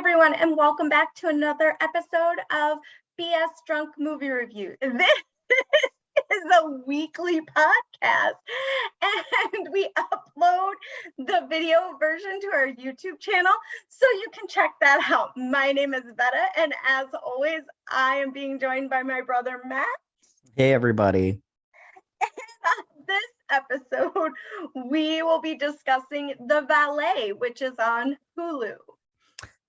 everyone, and welcome back to another episode of BS Drunk Movie Review. This is a weekly podcast, and we upload the video version to our YouTube channel, so you can check that out. My name is Vetta, and as always, I am being joined by my brother, Matt. Hey, everybody. And on this episode, we will be discussing The Valet, which is on Hulu.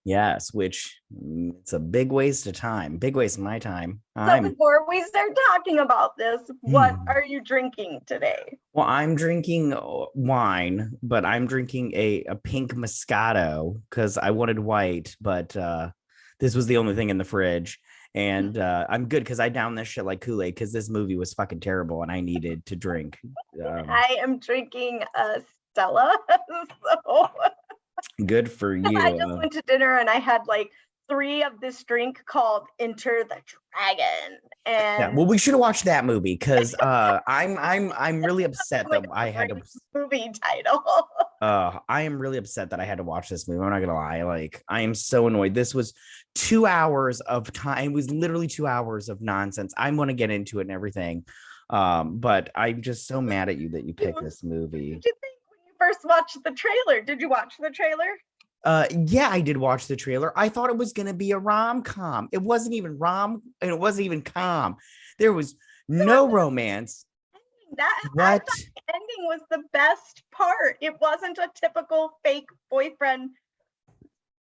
Yes, which it's a big waste of time. Big waste of my time. So before we start talking about this, what are you drinking today? Well, I'm drinking wine, but I'm drinking a pink Moscato because I wanted white, but this was the only thing in the fridge. And I'm good because I downed this shit like Kool-Aid because this movie was fucking terrible and I needed to drink. I am drinking a Stella. So good for you. I just went to dinner and I had like 3 of this drink called Enter the Dragon. And yeah, well, we should have watched that movie because I'm really upset that I had to movie title. I am really upset that I had to watch this movie. I'm not gonna lie, like I am so annoyed. This was 2 hours of time. It was literally 2 hours of nonsense. I'm gonna get into it and everything. But I'm just so mad at you that you picked this movie. What did you think when you first watched the trailer? Did you watch the trailer? Yeah, I did watch the trailer. I thought it was gonna be a rom-com. It wasn't even and it wasn't even com. There was no romance. What? The ending was the best part. It wasn't a typical fake boyfriend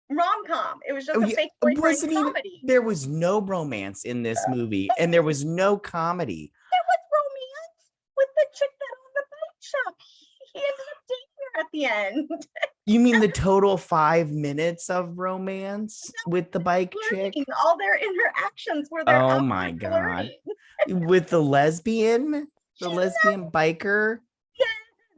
rom-com. It was just a fake boyfriend comedy. There was no romance in this movie, and there was no comedy. There was romance with the chick that owned the bike shop. He ended up dating her at the end. You mean the total 5 minutes of romance with the bike chick? All their interactions were there. Oh my god! With the lesbian biker. Yeah,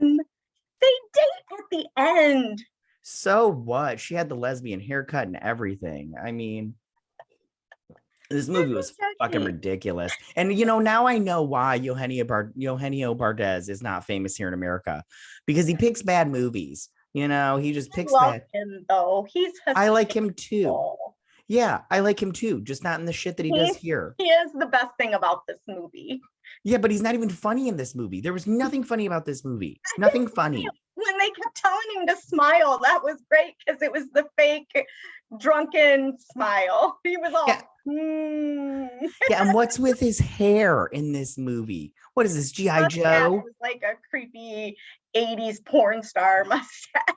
they date at the end. So what? She had the lesbian haircut and everything. I mean, this movie was fucking ridiculous. And now I know why Eugenio Bardez is not famous here in America, because he picks bad movies. He just picks bad. Him though. I like him too. Yeah, I like him too. Just not in the shit that he does here. He is the best thing about this movie. Yeah, but he's not even funny in this movie. There was nothing funny about this movie. Nothing funny. When they kept telling him to smile, that was great because it was the fake drunken smile. He was all Yeah, and what's with his hair in this movie? What is this, G.I. Joe? It was like a creepy 80s porn star mustache.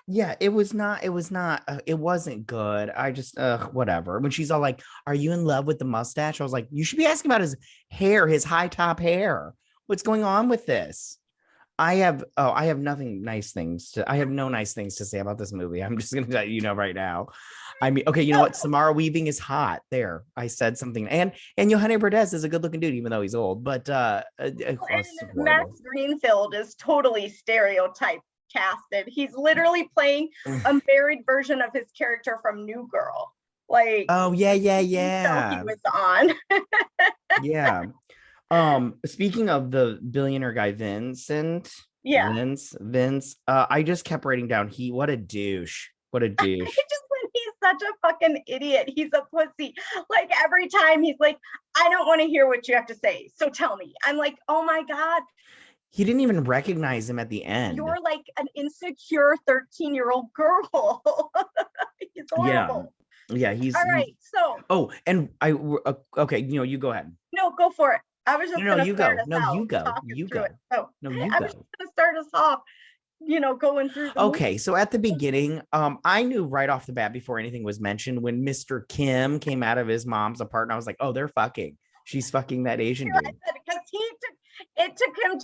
Yeah, it wasn't good. I just whatever. When she's all like, "Are you in love with the mustache?" I was like, you should be asking about his hair, his high top hair. What's going on with this? I have no nice things to say about this movie. I'm just gonna let you know right now. I mean, okay, you know what? Samara Weaving is hot. There, I said something. And Eugenio Bardez is a good looking dude, even though he's old. But Max Greenfield is totally stereotyped casted. He's literally playing a married version of his character from New Girl. Like, oh yeah. He was on. Yeah. Speaking of the billionaire guy, Vincent. Yeah. Vince. I just kept writing down what a douche. What a douche. Just when he's such a fucking idiot. He's a pussy. Like every time he's like, I don't want to hear what you have to say. So tell me. I'm like, oh my God. He didn't even recognize him at the end. You're like an insecure 13-year-old girl. He's horrible. Yeah, he's all right. So. Oh, and okay, you go ahead. No, go for it. I was just you go. No, you go. You go. So, no, you I go. was just gonna start us off. Going through. Okay, so at the beginning, I knew right off the bat before anything was mentioned when Mr. Kim came out of his mom's apartment. I was like, oh, they're fucking. She's fucking that Asian dude. Because it took him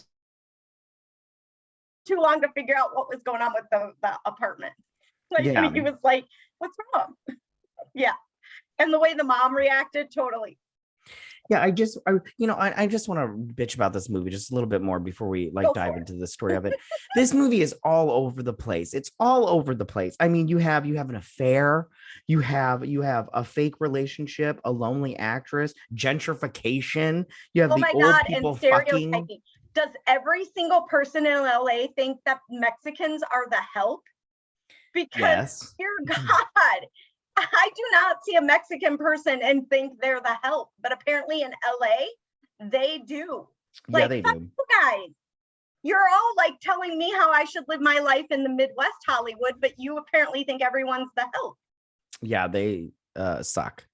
too long to figure out what was going on with the apartment. Like he was like, what's wrong? Yeah. And the way the mom reacted, totally. Yeah, I just want to bitch about this movie just a little bit more before we dive into the story of it. This movie is all over the place. It's all over the place. I mean, you have an affair, you have a fake relationship, a lonely actress, gentrification. You have old people and stereotyping. Fucking. Does every single person in LA think that Mexicans are the help? Because dear God, I do not see a Mexican person and think they're the help, but apparently in LA, they do. Yeah, Like, they fuck do. you guys. You're all like telling me how I should live my life in the Midwest Hollywood, but you apparently think everyone's the help. Yeah, they suck.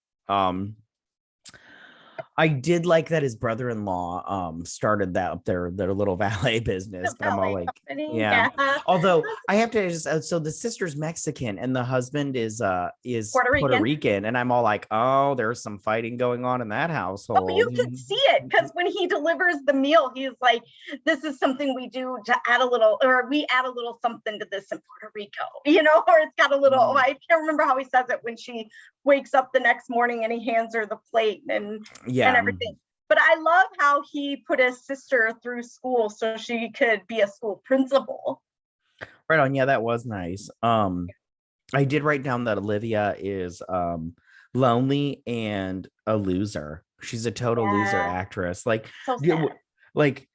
I did like that his brother-in-law started their little valet business, but I'm all like, yeah. Although I have to just so the sister's Mexican and the husband is Puerto Rican, and I'm all like, oh, there's some fighting going on in that household. Oh, you can see it because when he delivers the meal, he's like, this is something we do to add a little, or we add a little something to this in Puerto Rico, or it's got a little, I can't remember how he says it when she wakes up the next morning and he hands her the plate and everything. But I love how he put his sister through school so she could be a school principal. Right on. Yeah, that was nice. I did write down that Olivia is lonely and a loser. She's a total loser actress. Like, so sad. Like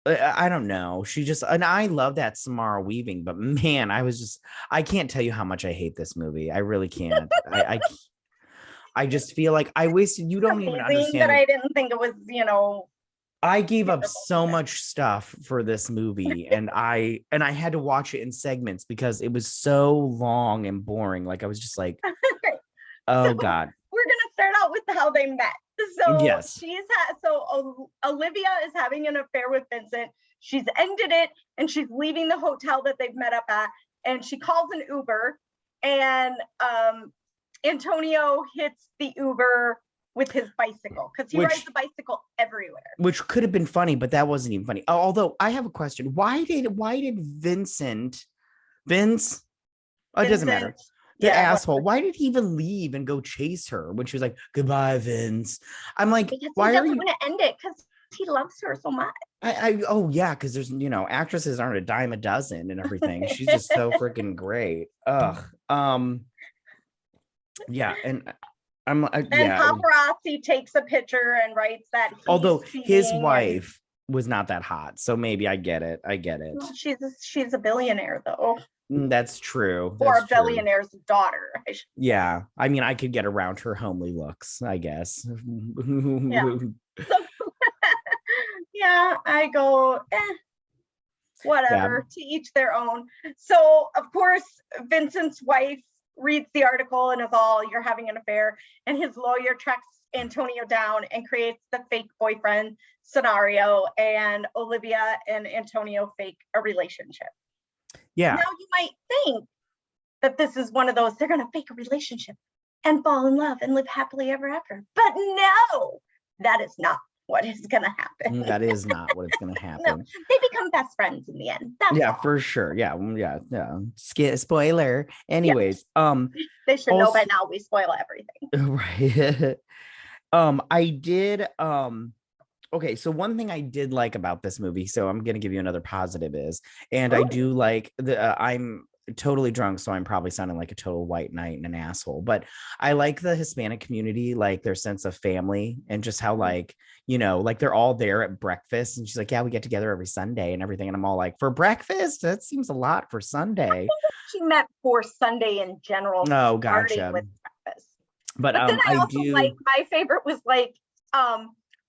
I don't know. She just, and I love that Samara Weaving, but man, I can't tell you how much I hate this movie. I really can't. I just feel like I wasted. You don't even understand that I didn't think it was, I gave up so much stuff for this movie, and I had to watch it in segments because it was so long and boring. Like I was just like, oh God. We're gonna start out with how they met. So yes. Olivia is having an affair with Vincent. She's ended it, and she's leaving the hotel that they've met up at, and she calls an Uber, and Antonio hits the Uber with his bicycle because he rides the bicycle everywhere. Which could have been funny, but that wasn't even funny. Although I have a question. Why did Vince? Oh, it doesn't matter. The asshole. Why did he even leave and go chase her when she was like, goodbye, Vince? I'm like, because why he are you going to end it? Because he loves her so much. Because there's actresses aren't a dime a dozen and everything. She's just so freaking great. Ugh. Yeah, and paparazzi takes a picture and writes that. Although his wife was not that hot, so maybe I get it. Well, she's a billionaire though. That's true. Or a billionaire's daughter. Yeah, I mean, I could get around her homely looks, I guess. Yeah. Yeah, I go, whatever. To each their own. So of course, Vincent's wife reads the article and is all, you're having an affair, and his lawyer tracks Antonio down and creates the fake boyfriend scenario, and Olivia and Antonio fake a relationship. Yeah. Now you might think that this is one of those, they're going to fake a relationship and fall in love and live happily ever after. But no, that is not what is going to happen. That is not what is going to happen. No, they become best friends in the end. For sure. Yeah. Spoiler. Anyways, they should know by now we spoil everything. Right. I did okay, so one thing I did like about this movie, so I'm gonna give you another positive is, and I do like I'm totally drunk, so I'm probably sounding like a total white knight and an asshole, but I like the Hispanic community, like their sense of family and just how like they're all there at breakfast, and she's like, yeah, we get together every Sunday and everything, and I'm all like, for breakfast? That seems a lot for Sunday. She meant for Sunday in general. Oh, gotcha. With breakfast. But then I also like, my favorite was like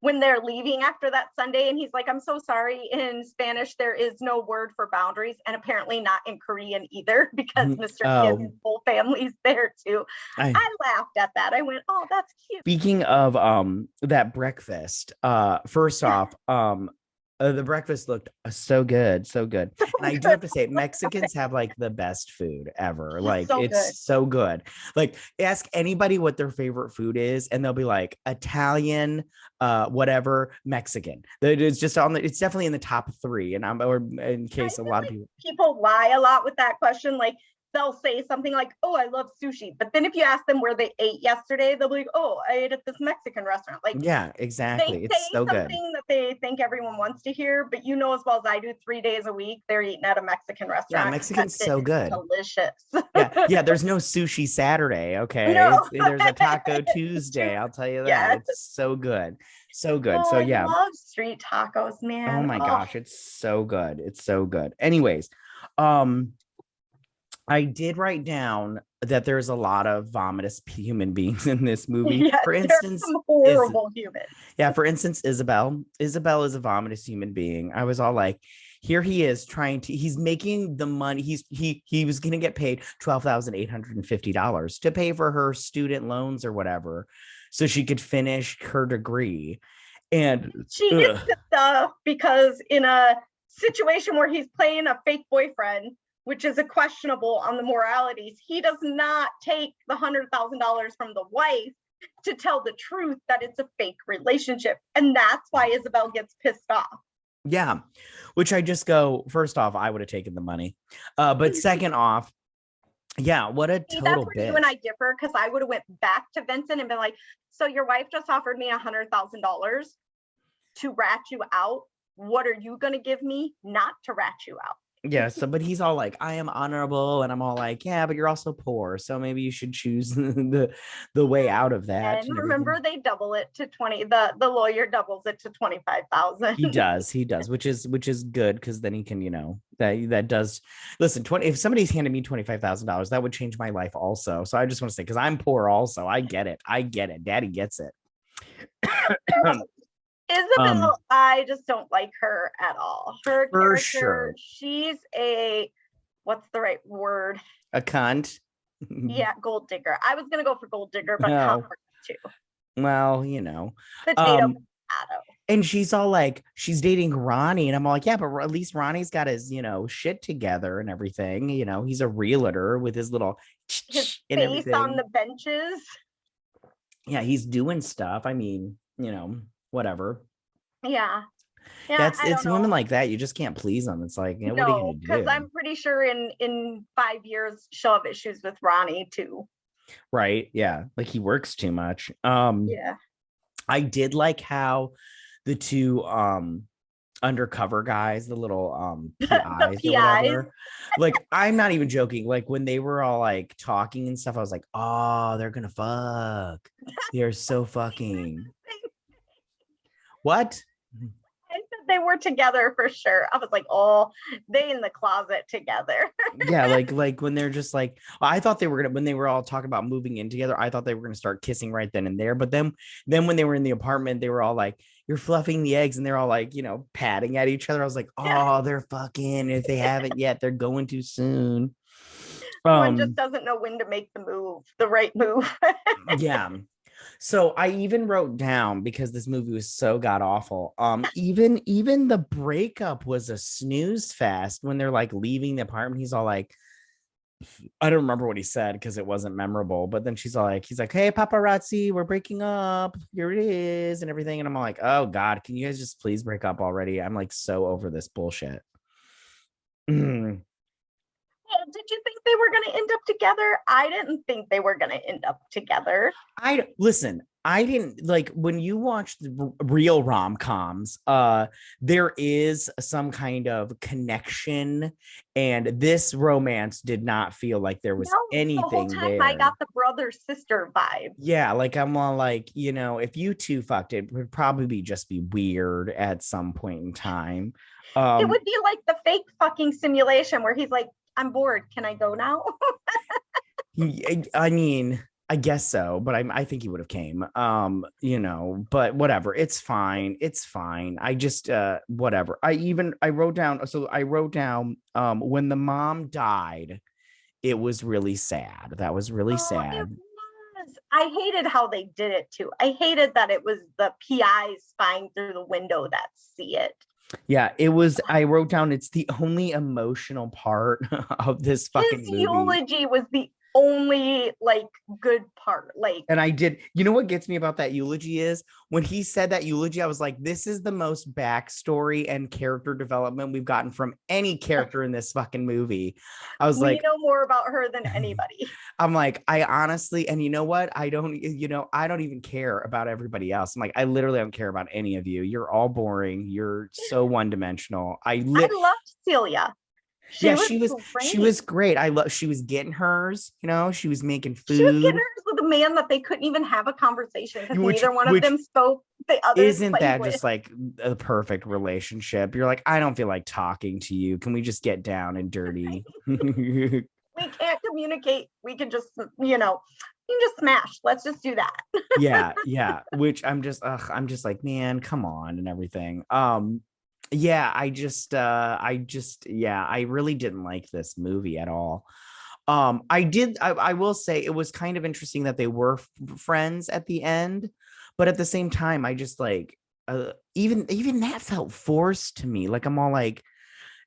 when they're leaving after that Sunday, and he's like, I'm so sorry. In Spanish, there is no word for boundaries, and apparently not in Korean either, because Mr. Kim's whole family's there too. I laughed at that. I went, oh, that's cute. Speaking of that breakfast, first off, the breakfast looked so good. And I do have to say, Mexicans have like the best food ever. Like it's so good. Like ask anybody what their favorite food is, and they'll be like Italian, whatever, Mexican. It's just it's definitely in the top 3. And in case a lot of people lie a lot with that question, like they'll say something like, oh, I love sushi. But then if you ask them where they ate yesterday, they'll be like, oh, I ate at this Mexican restaurant. Like, yeah, exactly. It's so good. Something that they think everyone wants to hear, but as well as I do, 3 days a week, they're eating at a Mexican restaurant. Yeah, Mexican's so good. Delicious. yeah, there's no sushi Saturday, okay? No. There's a Taco Tuesday, I'll tell you that. Yeah. It's so good. So good. So yeah. I love street tacos, man. Oh my gosh, it's so good. It's so good. Anyways, I did write down that there's a lot of vomitous human beings in this movie. Yes, For there's instance, some horrible humans. yeah, for instance, Isabel. Isabel is a vomitous human being. I was all like, here he is he's making the money. He was gonna get paid $12,850 to pay for her student loans or whatever, so she could finish her degree. And she gets pissed off because in a situation where he's playing a fake boyfriend, which is a questionable on the moralities, he does not take the $100,000 from the wife to tell the truth that it's a fake relationship. And that's why Isabel gets pissed off. Yeah, which I just go, first off, I would have taken the money. But second off, yeah, what a total that's where bitch. you and I differ, because I would have went back to Vincent and been like, so your wife just offered me $100,000 to rat you out. What are you going to give me not to rat you out? Yeah, so but he's all like, I am honorable, and I'm all like, yeah, but you're also poor, so maybe you should choose the way out of that. And remember, they double it to 20. The lawyer doubles it to 25,000. He does, which is good, because then he can, that does. Listen, 20. If somebody's handed me $25,000, that would change my life also. So I just want to say, because I'm poor also, I get it. Daddy gets it. Isabel, I just don't like her at all. Her for character, sure. She's a, what's the right word? A cunt. Yeah, gold digger. I was gonna go for gold digger, but No. too. Well, Potato. And she's all like, she's dating Ronnie, and I'm all like, yeah, but at least Ronnie's got his, shit together and everything. He's a realtor with his little his and face everything on the benches. Yeah, he's doing stuff. I mean, whatever. Yeah. It's women like that. You just can't please them. It's like, what are you gonna do? Because I'm pretty sure in 5 years she'll have issues with Ronnie too. Right. Yeah. Like he works too much. Yeah. I did like how the two undercover guys, the little PIs or whatever. Like, I'm not even joking. Like when they were all like talking and stuff, I was like, oh, they're gonna fuck. They're so fucking. What? I said they were together for sure. I was like, oh, they in the closet together. Yeah, like when they're just like, I thought they were gonna, when they were all talking about moving in together, I thought they were gonna start kissing right then and there. But then when they were in the apartment, they were all like, you're fluffing the eggs, and they're all like, patting at each other. I was like, oh, they're fucking. If they haven't yet, they're going too soon. One just doesn't know when to make the right move. Yeah. So I even wrote down, because this movie was so god awful. Even the breakup was a snooze fest. When they're like leaving the apartment, he's all like, I don't remember what he said because it wasn't memorable. But then he's like, hey, paparazzi, we're breaking up. Here it is, and everything. And I'm like, oh God, can you guys just please break up already? I'm like so over this bullshit. Did you think they were going to end up together? I didn't think they were going to end up together. I didn't like, when you watch the real rom-coms, there is some kind of connection, and this romance did not feel like there was anything the whole time there. I got the brother-sister vibe. Yeah, like I'm all like, if you two fucked, it would probably just be weird at some point in time. It would be like the fake fucking simulation where he's like, I'm bored. Can I go now? I mean, I guess so, but I think he would have came. But whatever. It's fine. I just whatever. I wrote down. So I wrote down when the mom died, it was really sad. That was really sad. It was. I hated how they did it too. I hated that it was the PIs spying through the window that see it. Yeah, it was. I wrote down, it's the only emotional part of this fucking movie. His eulogy was the only like good part. Like, and I did, what gets me about that eulogy is when he said that eulogy, I was like, this is the most backstory and character development we've gotten from any character in this fucking movie. I was like, we know more about her than anybody. I'm like, I honestly, and you know what? I don't even care about everybody else. I'm like, I literally don't care about any of you. You're all boring. You're so one-dimensional. I loved Celia. She was great. She was getting hers, she was making food. She was getting hers with a man that they couldn't even have a conversation because neither one of them spoke the other. Isn't that just like a perfect relationship? You're like, I don't feel like talking to you. Can we just get down and dirty? We we can't communicate. We can just, you can just smash. Let's just do that. Yeah. Which I'm just like, man, come on and everything. Yeah, I really didn't like this movie at all. I will say it was kind of interesting that they were friends at the end, but at the same time, I just like, even that felt forced to me. Like I'm all like,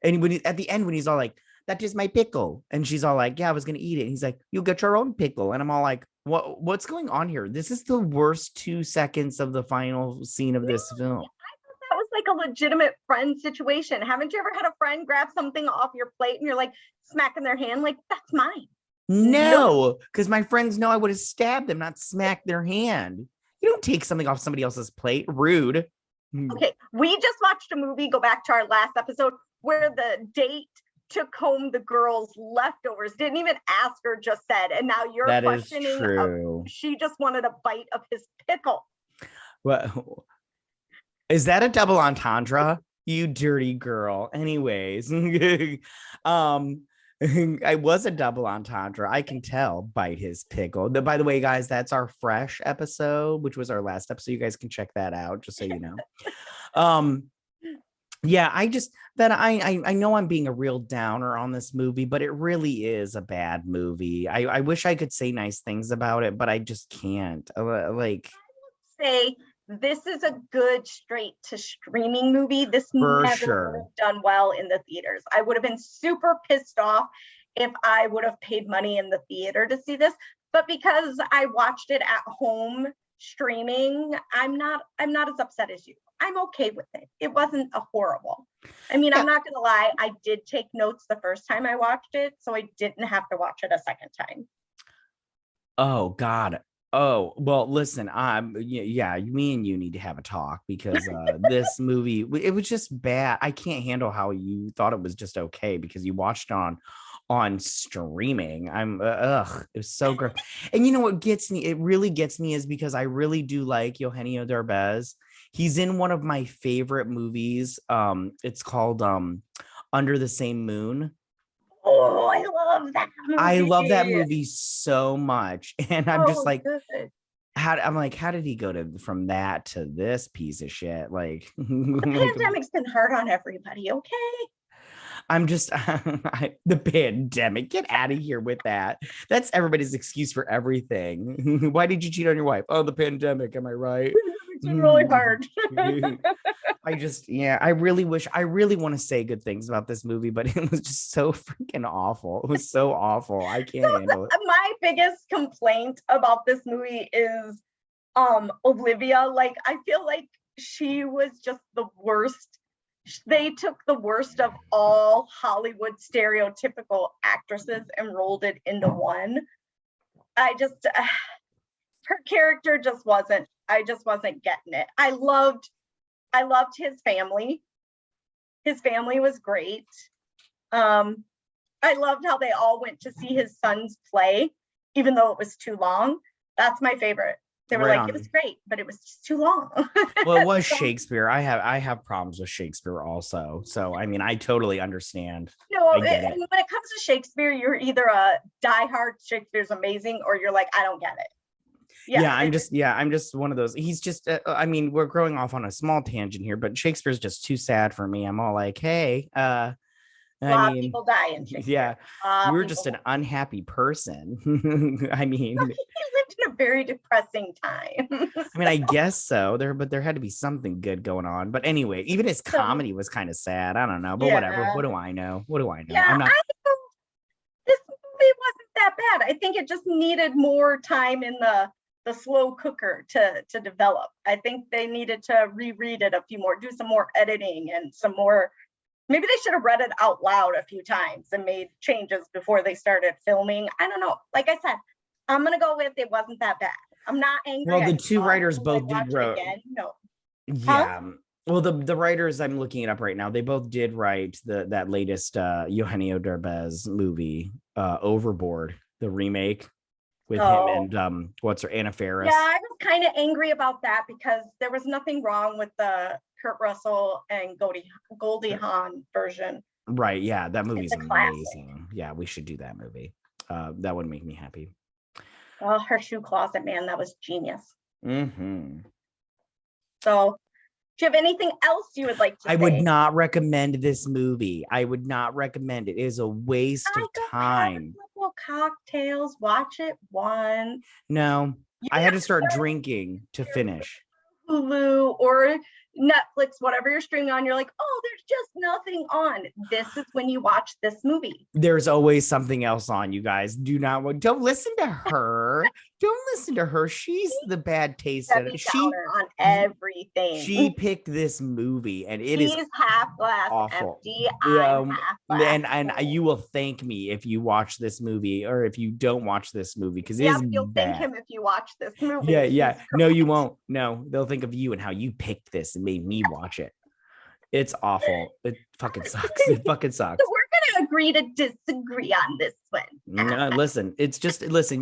and at the end when he's all like, "That is my pickle," and she's all like, "Yeah, I was gonna eat it." And he's like, "You get your own pickle," and I'm all like, what's going on here? This is the worst 2 seconds of the final scene of this film. That was like a legitimate friend situation. Haven't you ever had a friend grab something off your plate and you're like smacking their hand like, that's mine? No, because my friends know I would have stabbed them, not smacked their hand. You don't take something off somebody else's plate. Rude. Okay, we just watched a movie, go back to our last episode, where the date took home the girl's leftovers, didn't even ask her, just said, and now you're That is questioning true. She just wanted a bite of his pickle. Well, is that a double entendre? You dirty girl. Anyways, I was a double entendre. I can tell. Bite his pickle. By the way, guys, that's our fresh episode, which was our last episode. You guys can check that out, just so you know. Yeah, I know I'm being a real downer on this movie, but it really is a bad movie. I wish I could say nice things about it, but I just can't. Like, say this is a good straight to streaming movie. This for never sure would have done well in the theaters. I would have been super pissed off if I would have paid money in the theater to see this, but because I watched it at home streaming, I'm not as upset as you. I'm okay with it. It wasn't a horrible. I mean, yeah. I'm not gonna lie, I did take notes the first time I watched it, so I didn't have to watch it a second time. Oh God. Oh, well, listen, yeah, me and you need to have a talk because this movie, it was just bad. I can't handle how you thought it was just okay because you watched on streaming. It was so gross. And you know what gets me? It really gets me is because I really do like Eugenio Derbez. He's in one of my favorite movies. It's called Under the Same Moon. Oh, I love that movie. I love that movie so much. And I'm just like, good. how did he go from that to this piece of shit? Like, the pandemic's been hard on everybody, okay? I'm just the pandemic. Get out of here with that. That's everybody's excuse for everything. Why did you cheat on your wife? Oh, the pandemic. Am I right? It's been really hard. I really want to say good things about this movie, but it was just so freaking awful. It was so awful. I can't handle it. My biggest complaint about this movie is Olivia. Like, I feel like she was just the worst. They took the worst of all Hollywood stereotypical actresses and rolled it into one. Her character just wasn't, I just wasn't getting it. I loved his family. His family was great. I loved how they all went to see his sons play, even though it was too long. That's my favorite. They were it was great, but it was just too long. Well, it was Shakespeare. I have problems with Shakespeare also. So, I mean, I totally understand. No, when it comes to Shakespeare, you're either a diehard Shakespeare's amazing, or you're like, I don't get it. Yeah, I'm just one of those. He's just, I mean, we're growing off on a small tangent here, but Shakespeare's just too sad for me. I'm all like, hey, a lot of people die in Shakespeare. Yeah, you're just an unhappy person. I mean, he lived in a very depressing time. I mean, I guess so. There had to be something good going on. But anyway, even his comedy was kind of sad. I don't know, but whatever. What do I know? Yeah, this movie wasn't that bad. I think it just needed more time in the slow cooker to develop. I think they needed to reread it a few more, do some more editing and some more. Maybe they should have read it out loud a few times and made changes before they started filming. I don't know. Like I said, I'm going to go with it wasn't that bad. I'm not angry. Well, the two writers both did write. No. Yeah. Huh? Well, the writers, I'm looking it up right now, they both did write that latest Eugenio Derbez movie, Overboard, the remake with him and Anna Faris. Yeah, I was kind of angry about that because there was nothing wrong with the Kurt Russell and Goldie Hawn version. Right, yeah, that movie's amazing. Yeah, we should do that movie. That would make me happy. Oh, her shoe closet, man, that was genius. Mm-hmm. So, do you have anything else you would like to say? I would not recommend this movie. I would not recommend it. It is a waste of time. Couple cocktails, watch it once. No, You I had to start drinking to finish. Hulu or Netflix, whatever you're streaming on, you're like, oh, there's just nothing on. This is when you watch this movie. There's always something else on, you guys. Don't listen to her. Don't listen to her. She's the bad taste of it. On everything. She picked this movie, and She's half glass awful. empty. I'm half glass and you will thank me if you watch this movie, or if you don't watch this movie, because you'll thank him if you watch this movie. Yeah. No, you won't. No, they'll think of you and how you picked this and made me watch it. It's awful. It fucking sucks. It fucking sucks. So we're gonna agree to disagree on this one. Listen,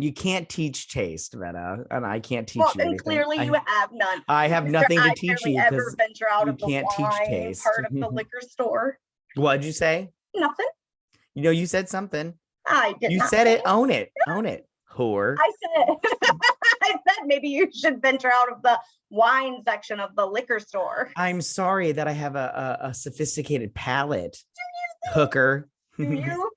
you can't teach taste, Vetta, and I can't teach you anything. Clearly you have none. I have nothing to teach you because venture out of can't the teach taste. Part of the liquor store. What'd you say? Nothing. You said something. I did. You said it. Own it. Own it. Whore. I said. I said maybe you should venture out of the wine section of the liquor store. I'm sorry that I have a sophisticated palate, hooker. Do you?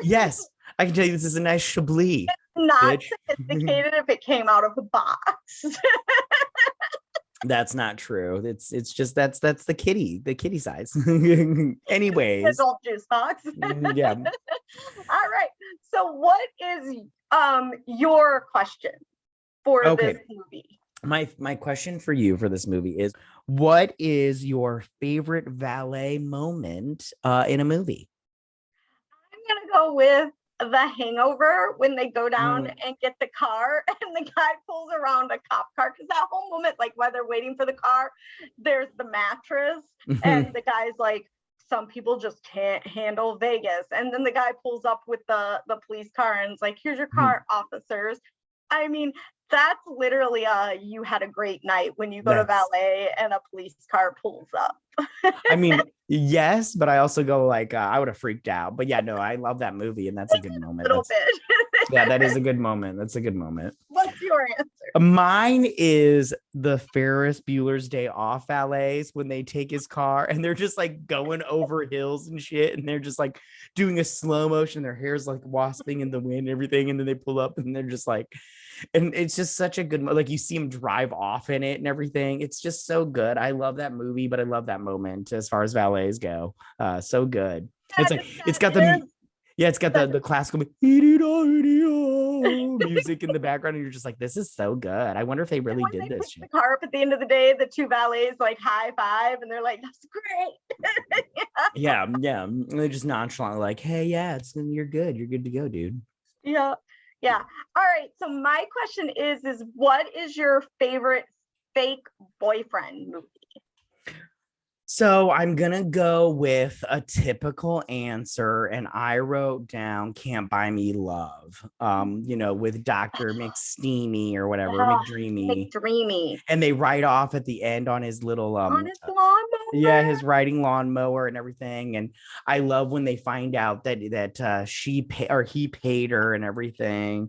Yes, I can tell you this is a nice Chablis. It's not sophisticated if it came out of the box. That's not true. It's just that's the kitty size. Anyways, adult juice box. Yeah. All right. So what is your question for this movie? My question for you for this movie is, what is your favorite valet moment in a movie? I'm gonna go with The Hangover, when they go down and get the car and the guy pulls around a cop car, because that whole moment, like while they're waiting for the car, there's the mattress and the guy's like, some people just can't handle Vegas, and then the guy pulls up with the police car and is like, here's your car, officers. I mean, that's literally you had a great night when you go to valet and a police car pulls up. I mean, yes, but I also go like, I would have freaked out. But yeah, no, I love that movie, and that's a good moment. Yeah, that is a good moment. That's a good moment. What's your answer? Mine is the Ferris Bueller's Day Off valets, when they take his car and they're just like going over hills and shit, and they're just like doing a slow motion. Their hair's like wasping in the wind and everything, and then they pull up and they're just like, and it's just such a good, like you see him drive off in it and everything. It's just so good. I love that movie, but I love that moment as far as valets go. So good. It's like it's got the classical music in the background, and you're just like, this is so good. I wonder if they really did this shit. The car up at the end of the day, the two valets like high five, and they're like, that's great. Yeah. And they're just nonchalant, like, hey, yeah, you're good to go, dude. Yeah. All right, so my question is what is your favorite fake boyfriend movie? So I'm gonna go with a typical answer, and I wrote down Can't Buy Me Love, with Dr. McSteamy or whatever, McDreamy. And they ride off at the end on his little on his lawnmower. Yeah, his riding lawnmower and everything. And I love when they find out that he paid her and everything.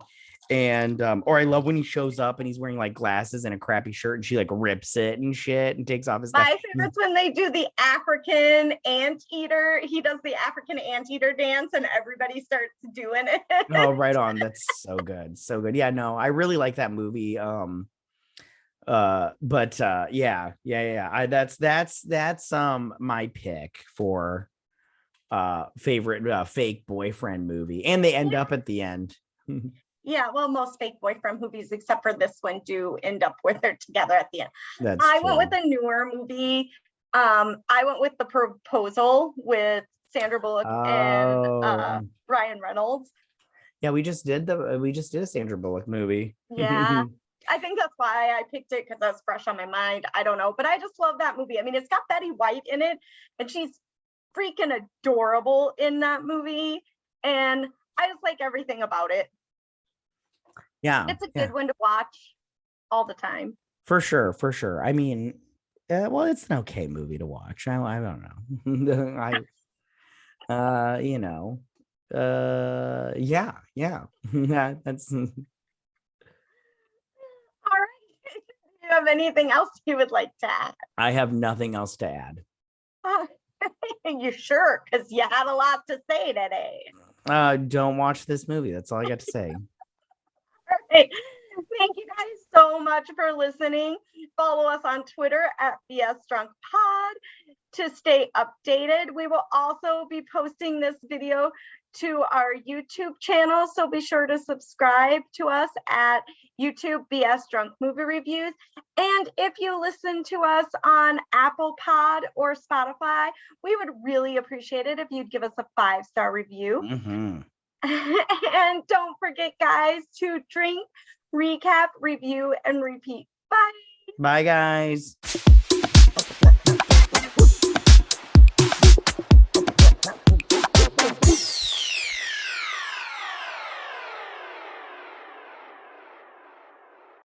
And or I love when he shows up and he's wearing like glasses and a crappy shirt, and she like rips it and shit and takes off his. My favorite's when they do the African anteater. He does the African anteater dance and everybody starts doing it. Oh, right on. That's so good. So good. Yeah, no, I really like that movie. Yeah. That's my pick for favorite fake boyfriend movie. And they end up at the end. Yeah, well, most fake boyfriend movies, except for this one, do end up where they're together at the end. I went with a newer movie. I went with The Proposal with Sandra Bullock and Ryan Reynolds. Yeah, we just did a Sandra Bullock movie. Yeah. I think that's why I picked it, because that's fresh on my mind. I don't know, but I just love that movie. I mean, it's got Betty White in it, and she's freaking adorable in that movie, and I just like everything about it. Yeah, it's a good one to watch all the time. For sure. I mean, well, it's an okay movie to watch. I don't know. Yeah. Yeah, that's All right. Do you have anything else you would like to add? I have nothing else to add. You sure? Because you had a lot to say today. Don't watch this movie. That's all I got to say. All right. Thank you guys so much for listening. Follow us on Twitter at BSDrunkPod to stay updated. We will also be posting this video to our YouTube channel, so be sure to subscribe to us at YouTube BS Drunk Movie Reviews. And if you listen to us on Apple Pod or Spotify, we would really appreciate it if you'd give us a 5-star review. Mm-hmm. And don't forget, guys, to drink, recap, review, and repeat. Bye. Bye, guys.